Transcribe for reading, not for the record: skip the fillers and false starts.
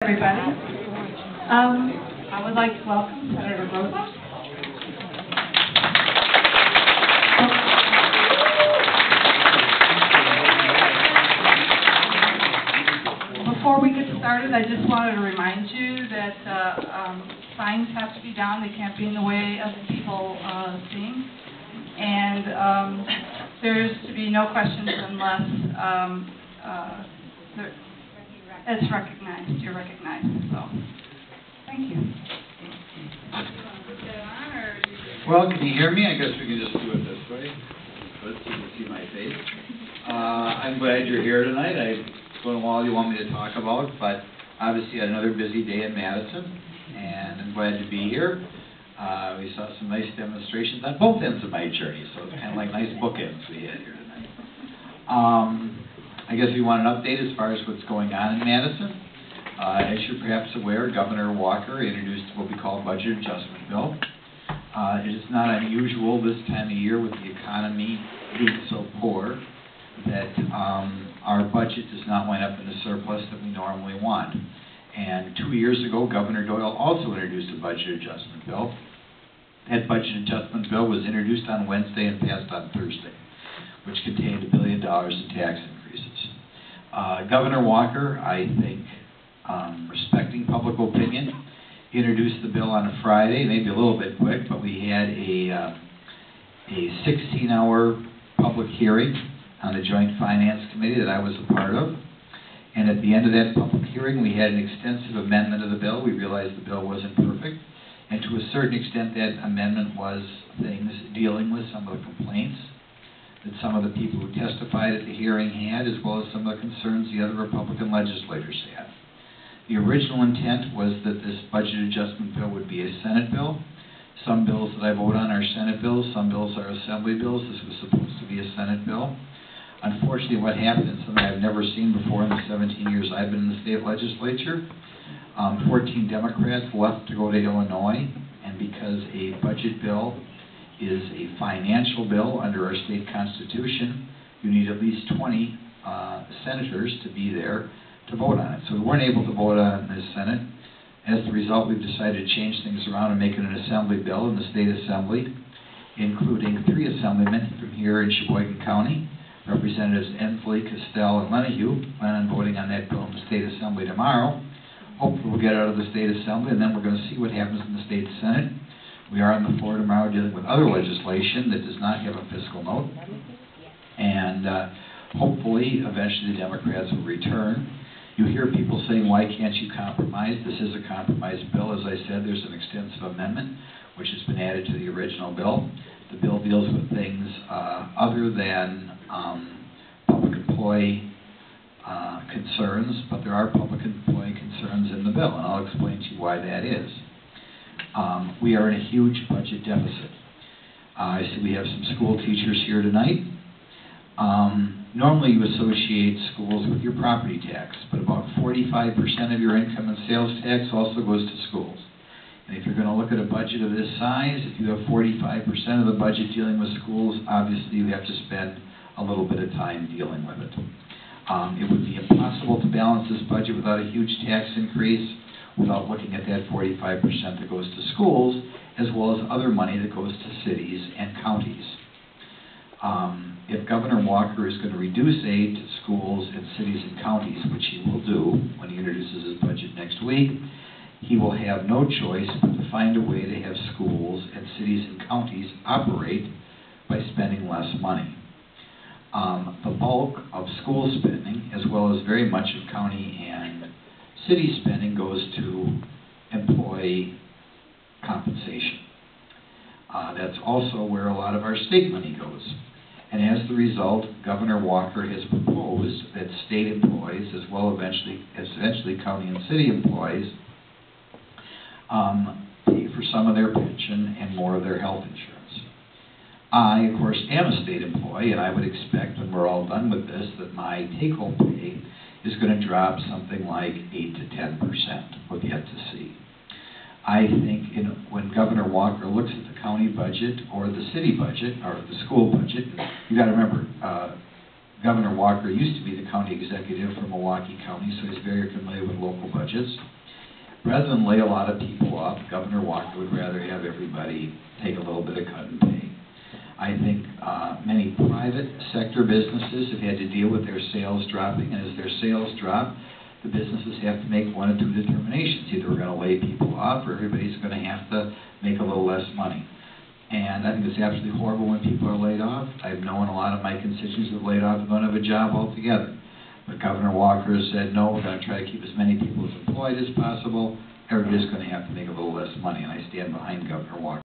Everybody. I would like to welcome Senator Rosa. Before we get started, I just wanted to remind you that signs have to be down. They can't be in the way of the people seeing. And there's to be no questions unless it's recognized. You're recognized. So, thank you. Well, can you hear me? I guess we can just do it this way. Good, so you can see my face. I'm glad you're here tonight. I don't know what you want me to talk about, but obviously another busy day in Madison, and I'm glad to be here. We saw some nice demonstrations on both ends of my journey, so it's kind of like nice bookends we had here tonight. I guess we want an update as far as what's going on in Madison. As you're perhaps aware, Governor Walker introduced what we call a budget adjustment bill. It is not unusual this time of year with the economy being so poor that our budget does not wind up in the surplus that we normally want. And 2 years ago, Governor Doyle also introduced a budget adjustment bill. That budget adjustment bill was introduced on Wednesday and passed on Thursday, which contained $1 billion in tax increases. Governor Walker, I think, respecting public opinion, introduced the bill on a Friday, maybe a little bit quick, but we had a 16-hour public hearing on the Joint Finance Committee that I was a part of. And at the end of that public hearing, we had an extensive amendment of the bill. We realized the bill wasn't perfect. And to a certain extent, that amendment was things dealing with some of the complaints that some of the people who testified at the hearing had, as well as some of the concerns the other Republican legislators had. The original intent was that this budget adjustment bill would be a Senate bill. Some bills that I vote on are Senate bills, some bills are Assembly bills. This was supposed to be a Senate bill. Unfortunately, what happened is something I've never seen before in the 17 years I've been in the state legislature. 14 Democrats left to go to Illinois, and because a budget bill is a financial bill under our state constitution, you need at least 20 senators to be there to vote on it. So we weren't able to vote on it in the Senate. As a result, we've decided to change things around and make it an Assembly bill in the State Assembly, including 3 assemblymen from here in Sheboygan County, Representatives Ensley, Castell, and Lenahue. Plan on voting on that bill in the State Assembly tomorrow. Hopefully we'll get it out of the State Assembly, and then we're going to see what happens in the State Senate. We are on the floor tomorrow dealing with other legislation that does not have a fiscal note. And hopefully, eventually, the Democrats will return. You hear people saying, why can't you compromise? This is a compromise bill. As I said, there's an extensive amendment which has been added to the original bill. The bill deals with things other than public employee concerns, but there are public employee concerns in the bill, and I'll explain to you why that is. We are in a huge budget deficit. I see we have some school teachers here tonight. Normally you associate schools with your property tax, but about 45% of your income and sales tax also goes to schools. And if you're going to look at a budget of this size, if you have 45% of the budget dealing with schools, obviously you have to spend a little bit of time dealing with it. It would be impossible to balance this budget without a huge tax increase, without looking at that 45% that goes to schools, as well as other money that goes to cities and counties. If Governor Walker is going to reduce aid to schools and cities and counties, which he will do when he introduces his budget next week, he will have no choice but to find a way to have schools and cities and counties operate by spending less money. The bulk of school spending, as well as very much of county and city spending, goes to employee compensation. That's also where a lot of our state money goes. And as the result, Governor Walker has proposed that state employees, as well eventually county and city employees, pay for some of their pension and more of their health insurance. I, of course, am a state employee, and I would expect when we're all done with this that my take-home pay is going to drop something like 8 to 10%. We'll yet to see. I think when Governor Walker looks at the county budget or the city budget or the school budget, you got to remember, Governor Walker used to be the county executive for Milwaukee County, so he's very familiar with local budgets. Rather than lay a lot of people off, Governor Walker would rather have everybody take a little bit of cut and pay. I think many private sector businesses have had to deal with their sales dropping, and as their sales drop, the businesses have to make one of two determinations. Either we're going to lay people off, or everybody's going to have to make a little less money. And I think it's absolutely horrible when people are laid off. I've known a lot of my constituents who have laid off and don't have a job altogether. But Governor Walker has said, no, we're going to try to keep as many people as employed as possible. Everybody's going to have to make a little less money, and I stand behind Governor Walker.